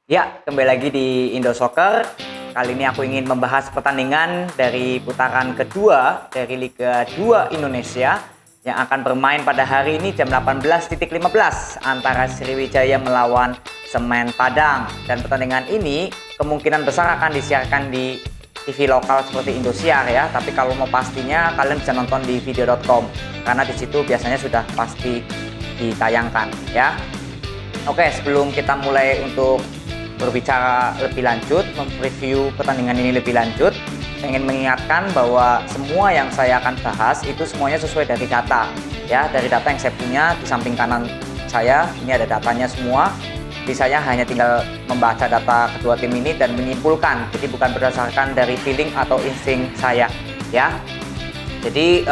Ya, kembali lagi di Indo Soccer. Kali ini aku ingin membahas pertandingan dari putaran kedua dari Liga 2 Indonesia yang akan bermain pada hari ini jam 18.15 antara Sriwijaya melawan Semen Padang. Dan pertandingan ini kemungkinan besar akan disiarkan di TV lokal seperti Indosiar ya. Tapi kalau mau pastinya kalian bisa nonton di video.com karena di situ biasanya sudah pasti ditayangkan ya. Oke, sebelum kita mulai untuk berbicara lebih lanjut, mempreview pertandingan ini lebih lanjut, saya ingin mengingatkan bahwa semua yang saya akan bahas itu semuanya sesuai dari data ya, dari data yang saya punya. Di samping kanan saya ini ada datanya semua, jadi saya hanya tinggal membaca data kedua tim ini dan menyimpulkan, jadi bukan berdasarkan dari feeling atau insting saya ya. Jadi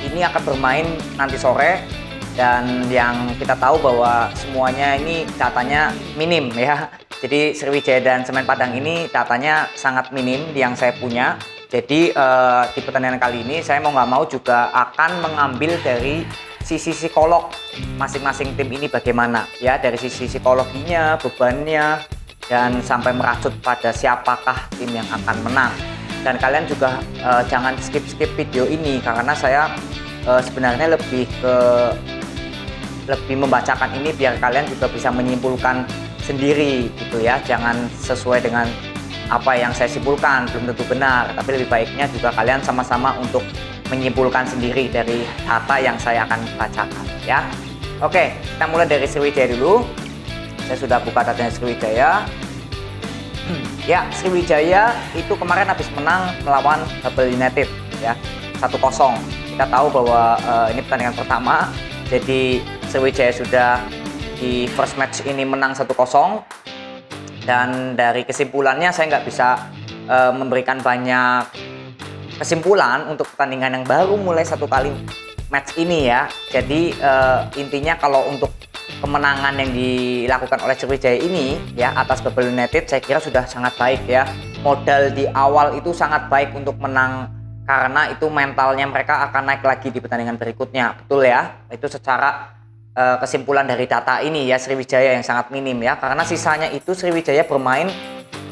ini akan bermain nanti sore. Dan yang kita tahu bahwa semuanya ini datanya minim ya. Jadi Sriwijaya dan Semen Padang ini datanya sangat minim yang saya punya. Jadi di pertandingan kali ini saya mau nggak mau juga akan mengambil dari sisi psikolog masing-masing tim ini bagaimana ya, dari sisi psikologinya, bebannya, dan sampai merajut pada siapakah tim yang akan menang. Dan kalian juga jangan skip video ini karena saya sebenarnya lebih membacakan ini biar kalian juga bisa menyimpulkan sendiri gitu ya. Jangan sesuai dengan apa yang saya simpulkan, belum tentu benar, tapi lebih baiknya juga kalian sama-sama untuk menyimpulkan sendiri dari data yang saya akan bacakan ya. Oke, kita mulai dari Sriwijaya dulu. Saya sudah buka datanya Sriwijaya. Ya, Sriwijaya itu kemarin habis menang melawan Bubble United ya, 1-0. Kita tahu bahwa ini pertandingan pertama, jadi Sriwijaya sudah di first match ini menang 1-0. Dan dari kesimpulannya saya nggak bisa memberikan banyak kesimpulan untuk pertandingan yang baru mulai satu kali match ini ya. Jadi intinya kalau untuk kemenangan yang dilakukan oleh Sriwijaya ini ya atas Bubble United, saya kira sudah sangat baik ya. Modal di awal itu sangat baik untuk menang karena itu mentalnya mereka akan naik lagi di pertandingan berikutnya. Betul ya, itu secara kesimpulan dari data ini ya, Sriwijaya yang sangat minim ya, karena sisanya itu Sriwijaya bermain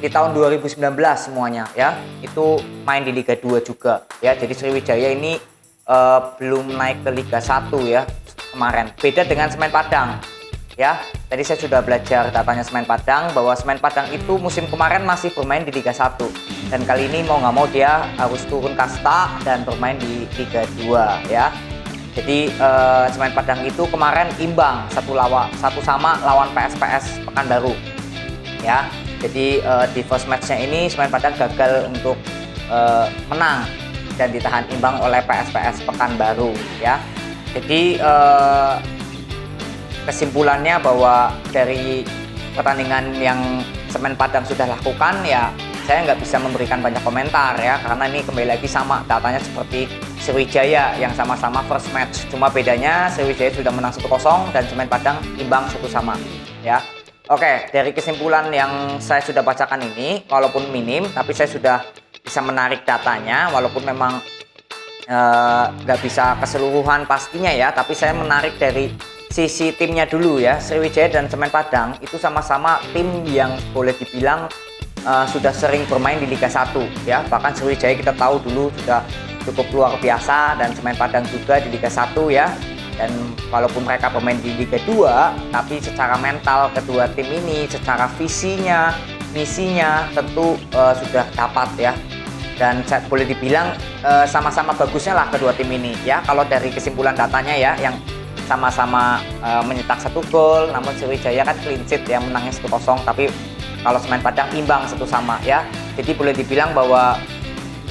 di tahun 2019 semuanya ya, itu main di Liga 2 juga ya. Jadi Sriwijaya ini belum naik ke Liga 1 ya kemarin, beda dengan Semen Padang ya. Tadi saya sudah belajar datanya Semen Padang bahwa Semen Padang itu musim kemarin masih bermain di Liga 1 dan kali ini mau nggak mau dia harus turun kasta dan bermain di Liga 2 ya. Jadi Semen Padang itu kemarin imbang satu sama lawan PSPS Pekanbaru ya. Jadi di first matchnya ini Semen Padang gagal untuk menang dan ditahan imbang oleh PSPS Pekanbaru ya. Jadi kesimpulannya bahwa dari pertandingan yang Semen Padang sudah lakukan ya, saya nggak bisa memberikan banyak komentar ya, karena ini kembali lagi sama datanya seperti Sriwijaya yang sama-sama first match, cuma bedanya Sriwijaya sudah menang 1-0 dan Semen Padang imbang 1-1 ya. Oke, dari kesimpulan yang saya sudah bacakan ini, walaupun minim tapi saya sudah bisa menarik datanya, walaupun memang nggak bisa keseluruhan pastinya ya, tapi saya menarik dari sisi timnya dulu ya. Sriwijaya dan Semen Padang itu sama-sama tim yang boleh dibilang sudah sering bermain di Liga 1 ya. Bahkan Sriwijaya kita tahu dulu sudah cukup luar biasa dan Semen Padang juga di Liga 1 ya. Dan walaupun mereka bermain di Liga 2, tapi secara mental kedua tim ini, secara visinya, misinya tentu sudah dapat ya. Dan saya boleh dibilang sama-sama bagusnya lah kedua tim ini ya. Kalau dari kesimpulan datanya ya, yang sama-sama mencetak 1 gol, namun Sriwijaya kan clean sheet ya, menangnya 1-0, tapi kalau Semen Padang imbang 1-1 ya. Jadi boleh dibilang bahwa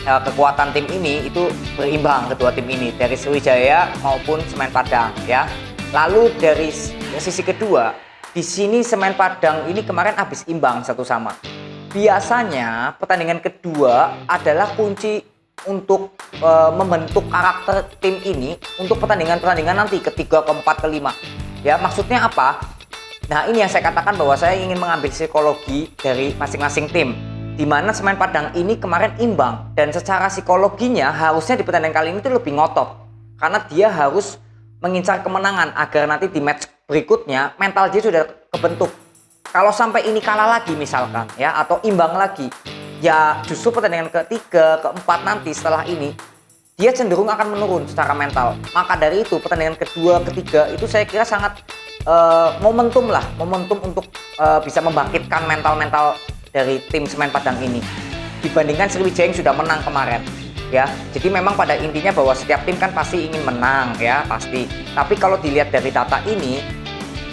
kekuatan tim ini itu berimbang kedua tim ini, dari Sriwijaya maupun Semen Padang ya. Lalu dari sisi kedua, di sini Semen Padang ini kemarin habis imbang 1-1. Biasanya pertandingan kedua adalah kunci untuk membentuk karakter tim ini untuk pertandingan-pertandingan nanti ketiga, keempat, kelima ya. Maksudnya apa? Nah, ini yang saya katakan bahwa saya ingin mengambil psikologi dari masing-masing tim, di mana Semen Padang ini kemarin imbang dan secara psikologinya harusnya di pertandingan kali ini tuh lebih ngotot karena dia harus mengincar kemenangan agar nanti di match berikutnya mental dia sudah kebentuk Kalau sampai ini kalah lagi misalkan ya, atau imbang lagi, ya justru pertandingan ketiga, keempat nanti setelah ini dia cenderung akan menurun secara mental. Maka dari itu pertandingan kedua, ketiga itu saya kira sangat momentum untuk bisa membangkitkan mental dari tim Semen Padang ini dibandingkan Sriwijaya yang sudah menang kemarin. Ya, jadi memang pada intinya bahwa setiap tim kan pasti ingin menang ya, pasti. Tapi kalau dilihat dari data ini,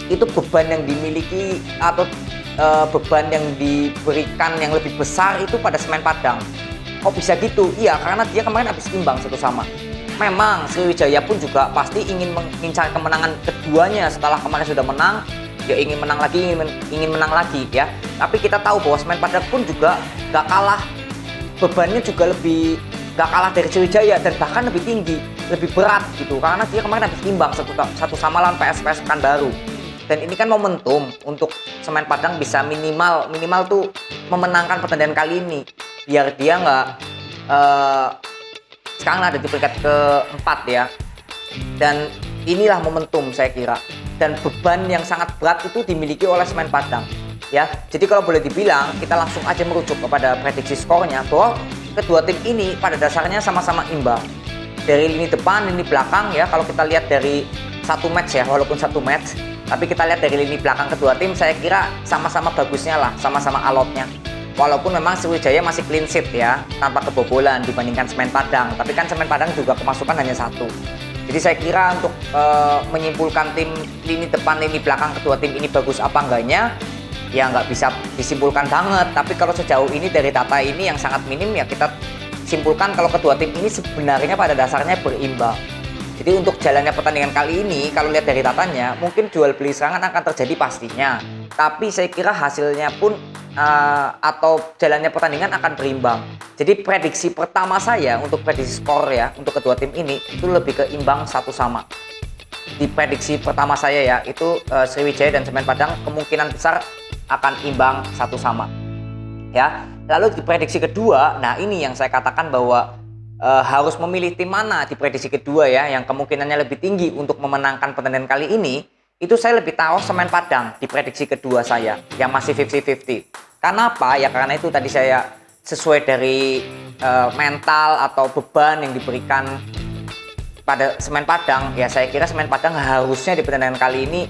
itu beban yang dimiliki atau beban yang diberikan yang lebih besar itu pada Semen Padang. Kok bisa gitu? Iya, karena dia kemarin habis imbang 1-1. Memang Sriwijaya pun juga pasti ingin mengincar kemenangan keduanya setelah kemarin sudah menang. Dia ingin menang lagi, ingin menang lagi ya. Tapi kita tahu bahwa Semen Padang pun juga gak kalah, bebannya juga gak kalah dari Sriwijaya dan bahkan lebih tinggi, lebih berat gitu. Karena dia kemarin habis imbang 1-1 lawan PSPS Pekanbaru. Dan ini kan momentum untuk Semen Padang bisa minimal tuh memenangkan pertandingan kali ini, biar dia nggak sekarang ada di peringkat keempat ya. Dan inilah momentum saya kira. Dan beban yang sangat berat itu dimiliki oleh Semen Padang ya. Jadi kalau boleh dibilang kita langsung aja merujuk kepada prediksi skornya bahwa kedua tim ini pada dasarnya sama-sama imbang. Dari lini depan, lini belakang ya, kalau kita lihat dari satu match ya, walaupun satu match, tapi kita lihat dari lini belakang kedua tim, saya kira sama-sama bagusnya lah, sama-sama alotnya. Walaupun memang Sriwijaya masih clean sheet ya, tanpa kebobolan dibandingkan Semen Padang. Tapi kan Semen Padang juga kemasukan hanya 1. Jadi saya kira untuk menyimpulkan tim lini depan, lini belakang kedua tim ini bagus apa enggaknya, ya nggak bisa disimpulkan banget. Tapi kalau sejauh ini dari data ini yang sangat minim ya, kita simpulkan kalau kedua tim ini sebenarnya pada dasarnya berimbang. Jadi untuk jalannya pertandingan kali ini, kalau lihat dari datanya, mungkin jual beli serangan akan terjadi pastinya. Tapi saya kira hasilnya pun atau jalannya pertandingan akan berimbang. Jadi prediksi pertama saya untuk prediksi skor ya untuk kedua tim ini itu lebih ke imbang 1-1. Di prediksi pertama saya ya itu Sriwijaya dan Semen Padang kemungkinan besar akan imbang 1-1. Ya. Lalu di prediksi kedua, nah ini yang saya katakan bahwa harus memilih tim mana di prediksi kedua ya yang kemungkinannya lebih tinggi untuk memenangkan pertandingan kali ini. Itu saya lebih taruh Semen Padang di prediksi kedua saya yang masih 50-50. Karena apa? Ya karena itu tadi saya sesuai dari mental atau beban yang diberikan pada Semen Padang. Ya saya kira Semen Padang harusnya di pertandingan kali ini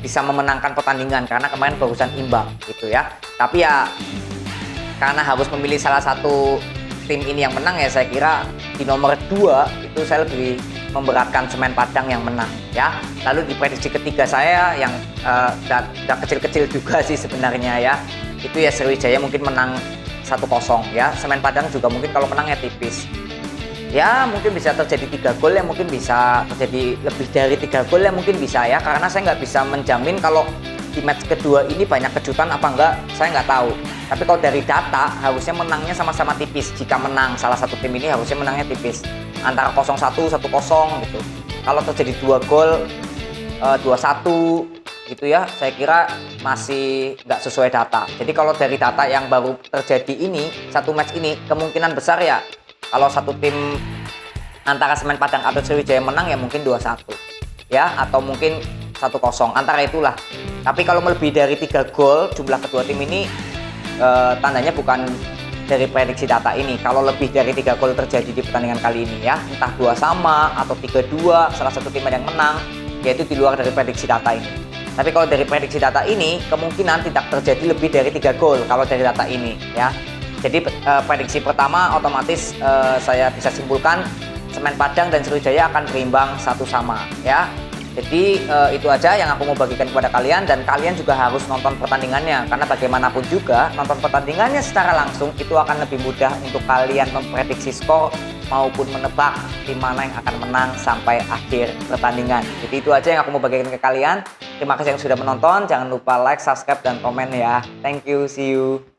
bisa memenangkan pertandingan karena kemarin barusan imbang gitu ya. Tapi ya karena harus memilih salah satu tim ini yang menang ya saya kira di nomor 2 itu saya lebih memberatkan Semen Padang yang menang ya. Lalu di prediksi ketiga saya yang gak kecil-kecil juga sih sebenarnya ya, itu ya Sriwijaya mungkin menang 1-0 ya. Semen Padang juga mungkin kalau menang ya tipis ya, mungkin bisa terjadi 3 gol ya, mungkin bisa terjadi lebih dari 3 gol ya, mungkin bisa ya, karena saya nggak bisa menjamin kalau di match kedua ini banyak kejutan apa enggak, saya nggak tahu. Tapi kalau dari data harusnya menangnya sama-sama tipis. Jika menang salah satu tim ini harusnya menangnya tipis antara 0-1, 1-0 gitu. Kalau terjadi 2 gol 2-1 gitu ya, saya kira masih nggak sesuai data. Jadi kalau dari data yang baru terjadi ini, satu match ini kemungkinan besar ya kalau satu tim antara Semen Padang atau Sriwijaya menang ya mungkin 2-1 ya, atau mungkin 1-0 antara itulah. Tapi kalau melebihi dari 3 gol jumlah kedua tim ini tandanya bukan dari prediksi data ini. Kalau lebih dari 3 gol terjadi di pertandingan kali ini ya, entah 2 sama atau 3-2 salah satu tim yang menang, yaitu di luar dari prediksi data ini. Tapi kalau dari prediksi data ini kemungkinan tidak terjadi lebih dari 3 gol kalau dari data ini ya. Jadi prediksi pertama otomatis saya bisa simpulkan Semen Padang dan Sriwijaya akan berimbang 1-1 ya. Jadi itu aja yang aku mau bagikan kepada kalian, dan kalian juga harus nonton pertandingannya karena bagaimanapun juga nonton pertandingannya secara langsung itu akan lebih mudah untuk kalian memprediksi skor maupun menebak tim mana yang akan menang sampai akhir pertandingan. Jadi itu aja yang aku mau bagikan ke kalian. Terima kasih yang sudah menonton. Jangan lupa like, subscribe, dan komen ya. Thank you, see you.